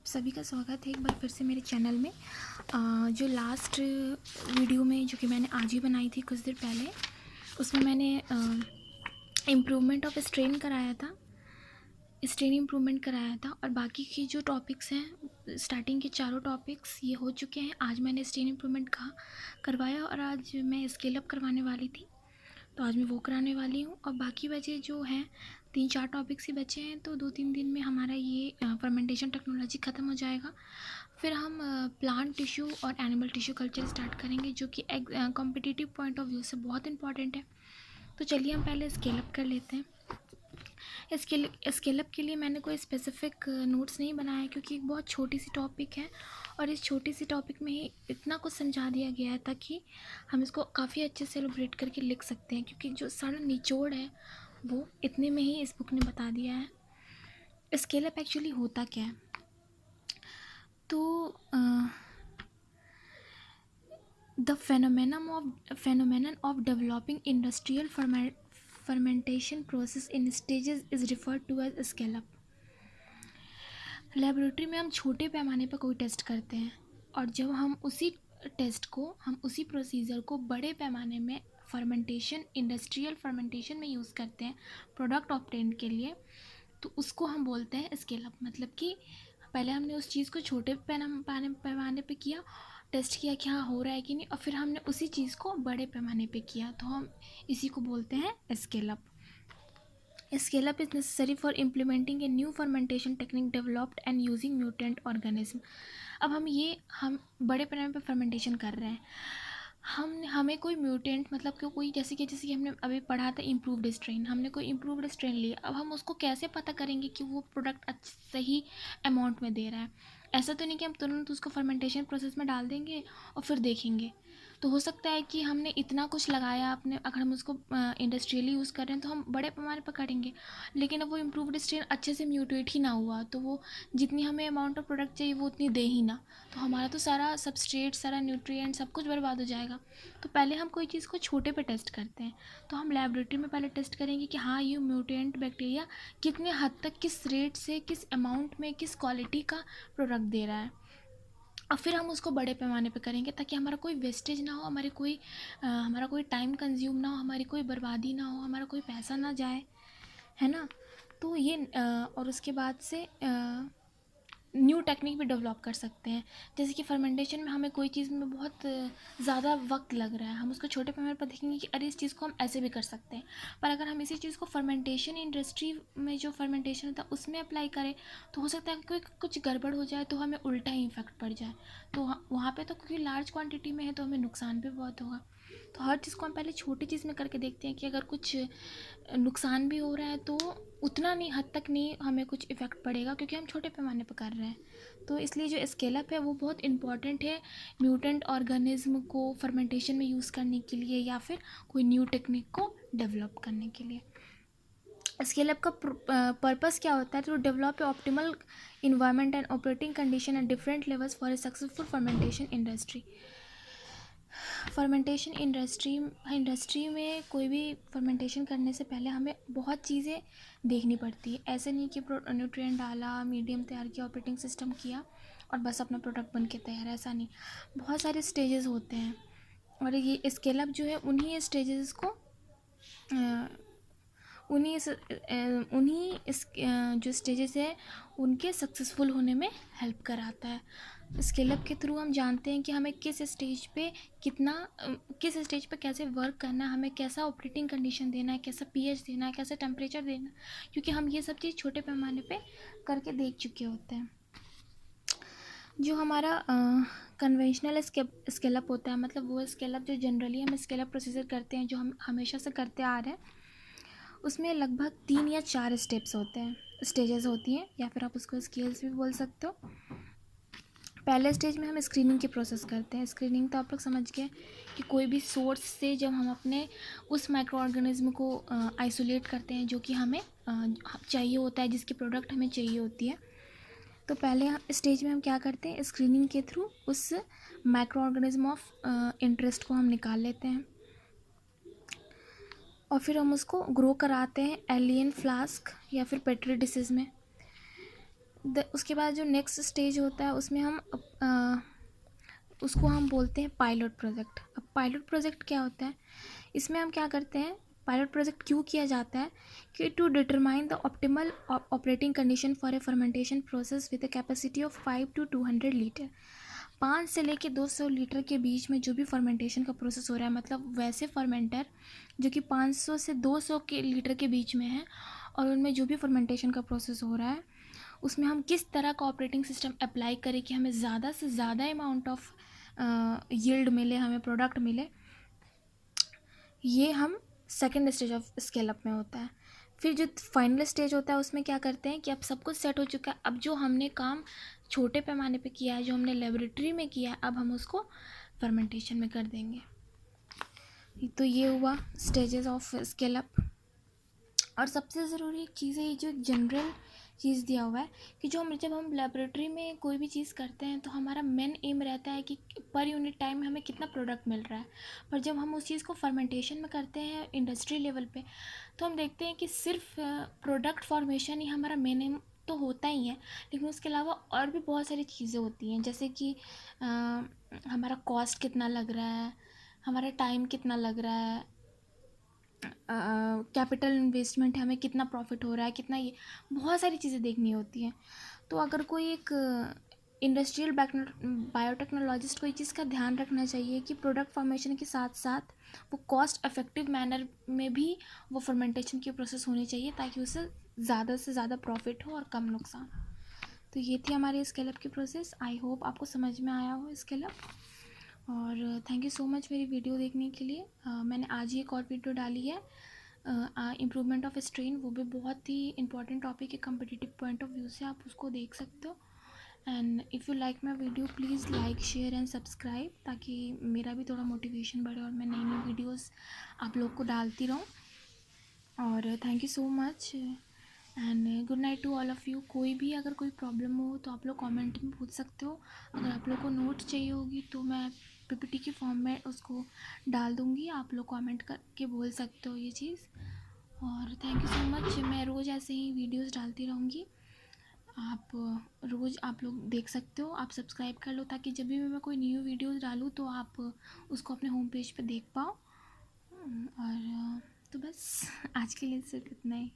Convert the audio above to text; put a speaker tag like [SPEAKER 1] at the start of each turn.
[SPEAKER 1] सभी का स्वागत है एक बार फिर से मेरे चैनल में। जो लास्ट वीडियो में जो कि मैंने आज ही बनाई थी कुछ देर पहले, उसमें मैंने इम्प्रूवमेंट ऑफ स्ट्रेन कराया था, स्ट्रेन इम्प्रूवमेंट कराया था। और बाकी के जो टॉपिक्स हैं, स्टार्टिंग के चारों टॉपिक्स ये हो चुके हैं। आज मैंने स्ट्रेन इम्प्रूवमेंट का करवाया और आज मैं स्केल अप करवाने वाली थी, तो आज मैं वो कराने वाली हूँ। और बाकी बचे जो हैं 3-4 टॉपिक्स ही बचे हैं, तो 2-3 दिन में हमारा ये फर्मेंटेशन टेक्नोलॉजी ख़त्म हो जाएगा। फिर हम प्लांट टिश्यू और एनिमल टिश्यू कल्चर स्टार्ट करेंगे, जो कि कॉम्पिटिटिव पॉइंट ऑफ व्यू से बहुत इंपॉर्टेंट है। तो चलिए हम पहले स्केल अप कर लेते हैं। स्केल अप के लिए मैंने कोई स्पेसिफिक नोट्स नहीं बनाया, क्योंकि एक बहुत छोटी सी टॉपिक है और इस छोटी सी टॉपिक में ही इतना कुछ समझा दिया गया है ताकि हम इसको काफ़ी अच्छे से एलोबरेट करके लिख सकते हैं, क्योंकि जो सारा निचोड़ है वो इतने में ही इस बुक ने बता दिया है। स्केल अप एक्चुअली होता क्या है? तो the phenomenon of developing industrial fermentation process in stages is referred to as scale up. Laboratory में हम छोटे पैमाने पर कोई टेस्ट करते हैं और जब हम उसी प्रोसीजर को बड़े पैमाने में फर्मेंटेशन, इंडस्ट्रियल फर्मेंटेशन में यूज़ करते हैं प्रोडक्ट ऑब्टेन के लिए, तो उसको हम बोलते हैं स्केल अप। मतलब कि पहले हमने उस चीज़ को छोटे पैमाने पे किया, टेस्ट किया कि हाँ हो रहा है कि नहीं, और फिर हमने उसी चीज़ को बड़े पैमाने पे किया, तो हम इसी को बोलते हैं scale up. Scale up is necessary for implementing a new fermentation technique developed and using mutant organism. अब हम बड़े पैमाने पर फर्मेंटेशन कर रहे हैं, हमें कोई म्यूटेंट, मतलब कि कोई जैसे कि हमने अभी पढ़ा था इम्प्रूव्ड स्ट्रेन, हमने कोई इम्प्रूव्ड स्ट्रेन लिया। अब हम उसको कैसे पता करेंगे कि वो प्रोडक्ट सही अमाउंट में दे रहा है? ऐसा तो नहीं कि हम तुरंत उसको फर्मेंटेशन प्रोसेस में डाल देंगे और फिर देखेंगे। तो हो सकता है कि हमने इतना कुछ लगाया अपने, अगर हम उसको इंडस्ट्रियली यूज़ कर रहे हैं तो हम बड़े पैमाने पर करेंगे, लेकिन अब वो इम्प्रूव्ड स्ट्रेन अच्छे से म्यूटेट ही ना हुआ, तो वो जितनी हमें अमाउंट ऑफ प्रोडक्ट चाहिए वो उतनी दे ही ना, तो हमारा तो सारा सबस्ट्रेट, सारा न्यूट्रिएंट, सब कुछ बर्बाद हो जाएगा। तो पहले हम कोई चीज़ को छोटे पे टेस्ट करते हैं, तो हम लेबोरेटरी में पहले टेस्ट करेंगे कि हाँ ये म्यूटेंट बैक्टीरिया कितने हद तक, किस रेट से, किस अमाउंट में, किस क्वालिटी का प्रोडक्ट दे रहा है। और फिर हम उसको बड़े पैमाने पे करेंगे ताकि हमारा कोई वेस्टेज ना हो, हमारा कोई टाइम कंज्यूम ना हो, हमारी कोई बर्बादी ना हो, हमारा कोई पैसा ना जाए, है ना। तो ये और उसके बाद से न्यू टेक्निक भी डेवलप कर सकते हैं। जैसे कि फर्मेंटेशन में हमें कोई चीज़ में बहुत ज़्यादा वक्त लग रहा है, हम उसको छोटे पैमाने पर देखेंगे कि अरे इस चीज़ को हम ऐसे भी कर सकते हैं। पर अगर हम इसी चीज़ को फर्मेंटेशन इंडस्ट्री में, जो फर्मेंटेशन होता है उसमें अप्लाई करें, तो हो सकता है कि कुछ गड़बड़ हो जाए तो हमें उल्टा ही इफेक्ट पड़ जाए। तो वहाँ पे तो क्योंकि लार्ज क्वांटिटी में है तो हमें नुकसान भी बहुत होगा। तो हर चीज़ को हम पहले छोटी चीज़ में करके देखते हैं कि अगर कुछ नुकसान भी हो रहा है तो उतना नहीं, हद तक नहीं हमें कुछ इफ़ेक्ट पड़ेगा, क्योंकि हम छोटे पैमाने पर कर रहे हैं। तो इसलिए जो स्केल अप है वो बहुत इंपॉर्टेंट है म्यूटेंट ऑर्गेनिज्म को फर्मेंटेशन में यूज़ करने के लिए या फिर कोई न्यू टेक्निक को डेवलप करने के लिए। स्केल अप का पर्पस क्या होता है? तो develop a optimal environment and operating condition at different levels for a successful fermentation industry. Fermentation industry में कोई भी फर्मेंटेशन करने से पहले हमें बहुत चीज़ें देखनी पड़ती है। ऐसे नहीं कि न्यूट्रिएंट डाला, मीडियम तैयार किया, ऑपरेटिंग सिस्टम किया और बस अपना प्रोडक्ट बन के तैयार, ऐसा नहीं। बहुत सारे स्टेजेस होते हैं और ये स्केल अप जो है उन्हीं स्टेजेस को जो स्टेजेस है उनके सक्सेसफुल होने में हेल्प कराता है। स्केल अप के थ्रू हम जानते हैं कि हमें किस स्टेज पे कैसे वर्क करना है, हमें कैसा ऑपरेटिंग कंडीशन देना है, कैसा पीएच देना है, कैसा टेम्परेचर देना है, क्योंकि हम ये सब चीज़ छोटे पैमाने पे करके देख चुके होते हैं। जो हमारा कन्वेंशनल स्केल अप होता है, मतलब वो स्केल अप जो जनरली हम स्केल अप प्रोसीजर करते हैं, जो हम हमेशा से करते आ रहे हैं, उसमें लगभग 3 या 4 स्टेजेस होती हैं, या फिर आप उसको स्केल्स भी बोल सकते हो। पहले स्टेज में हम स्क्रीनिंग की प्रोसेस करते हैं। स्क्रीनिंग तो आप लोग समझ गए कि कोई भी सोर्स से जब हम अपने उस माइक्रो ऑर्गेनिज्म को आइसोलेट करते हैं जो कि हमें चाहिए होता है, जिसकी प्रोडक्ट हमें चाहिए होती है। तो पहले स्टेज में हम क्या करते हैं, स्क्रीनिंग के थ्रू उस माइक्रो ऑर्गेनिज्म ऑफ इंटरेस्ट को हम निकाल लेते हैं और फिर हम उसको ग्रो कराते हैं एलियन फ्लास्क या फिर पेट्री डिशेज़ में। उसके बाद जो नेक्स्ट स्टेज होता है उसमें हम उसको हम बोलते हैं पायलट प्रोजेक्ट। अब पायलट प्रोजेक्ट क्या होता है, इसमें हम क्या करते हैं, पायलट प्रोजेक्ट क्यों किया जाता है कि to determine the optimal operating condition for a fermentation process with a capacity of 5 to 200 litre. 5 से लेके 200 लीटर के बीच में जो भी फर्मेंटेशन का प्रोसेस हो रहा है, मतलब वैसे फर्मेंटर जो कि 500 से 200 के लीटर के बीच में है, और उनमें जो भी फर्मेंटेशन का प्रोसेस हो रहा है उसमें हम किस तरह का ऑपरेटिंग सिस्टम अप्लाई करें कि हमें ज़्यादा से ज़्यादा अमाउंट ऑफ यील्ड मिले, हमें प्रोडक्ट मिले। ये हम second stage of scale up में होता है। फिर जो फाइनल स्टेज होता है उसमें क्या करते हैं कि अब सब कुछ सेट हो चुका है, अब जो हमने काम छोटे पैमाने पे किया है, जो हमने लेबोरेटरी में किया है, अब हम उसको फर्मेंटेशन में कर देंगे। तो ये हुआ स्टेजेस ऑफ स्केल अप। और सबसे ज़रूरी एक चीज़ है, ये जो जनरल चीज़ दिया हुआ है कि जब हम लेबोरेटरी में कोई भी चीज़ करते हैं तो हमारा मेन एम रहता है कि पर यूनिट टाइम हमें कितना प्रोडक्ट मिल रहा है। पर जब हम उस चीज़ को फर्मेंटेशन में करते हैं इंडस्ट्री लेवल पे, तो हम देखते हैं कि सिर्फ प्रोडक्ट फॉर्मेशन ही हमारा मेन एम तो होता ही है, लेकिन उसके अलावा और भी बहुत सारी चीज़ें होती हैं, जैसे कि हमारा कॉस्ट कितना लग रहा है, हमारा टाइम कितना लग रहा है, कैपिटल इन्वेस्टमेंट है, हमें कितना प्रॉफिट हो रहा है, कितना, ये बहुत सारी चीज़ें देखनी होती हैं। तो अगर कोई एक इंडस्ट्रियल बायोटेक्नोलॉजिस्ट को ये चीज़ का ध्यान रखना चाहिए कि प्रोडक्ट फॉर्मेशन के साथ साथ वो कॉस्ट इफेक्टिव मैनर में भी वो फर्मेंटेशन की प्रोसेस होनी चाहिए, ताकि उससे ज़्यादा से ज़्यादा प्रॉफिट हो और कम नुकसान। तो ये थी हमारी स्केल अप की प्रोसेस। आई होप आपको समझ में आया हो स्केल अप, और थैंक यू सो मच मेरी वीडियो देखने के लिए। मैंने आज ही एक और वीडियो डाली है, इम्प्रूवमेंट ऑफ स्ट्रेन, वो भी बहुत ही इंपॉर्टेंट टॉपिक है कम्पिटिटिव पॉइंट ऑफ व्यू से, आप उसको देख सकते हो। And if you like my video please like share and subscribe, ताकि मेरा भी थोड़ा मोटिवेशन बढ़े और मैं नई नई वीडियोस आप लोग को डालती रहूँ। और thank you so much and good night to all of you. कोई भी अगर कोई प्रॉब्लम हो तो आप लोग कमेंट में पूछ सकते हो। अगर आप लोग को नोट चाहिए होगी तो मैं पीपीटी के फॉर्म में उसको डाल दूँगी, आप लोग कमेंट करके बोल सकते हो ये चीज़। और थैंक यू सो मच। मैं रोज़ ऐसे ही वीडियोस डालती रहूँगी, आप रोज़ आप लोग देख सकते हो। आप सब्सक्राइब कर लो ताकि जब भी मैं कोई न्यू वीडियोस डालूँ तो आप उसको अपने होम पेज पे देख पाओ। और तो बस आज के लिए सिर्फ इतना ही।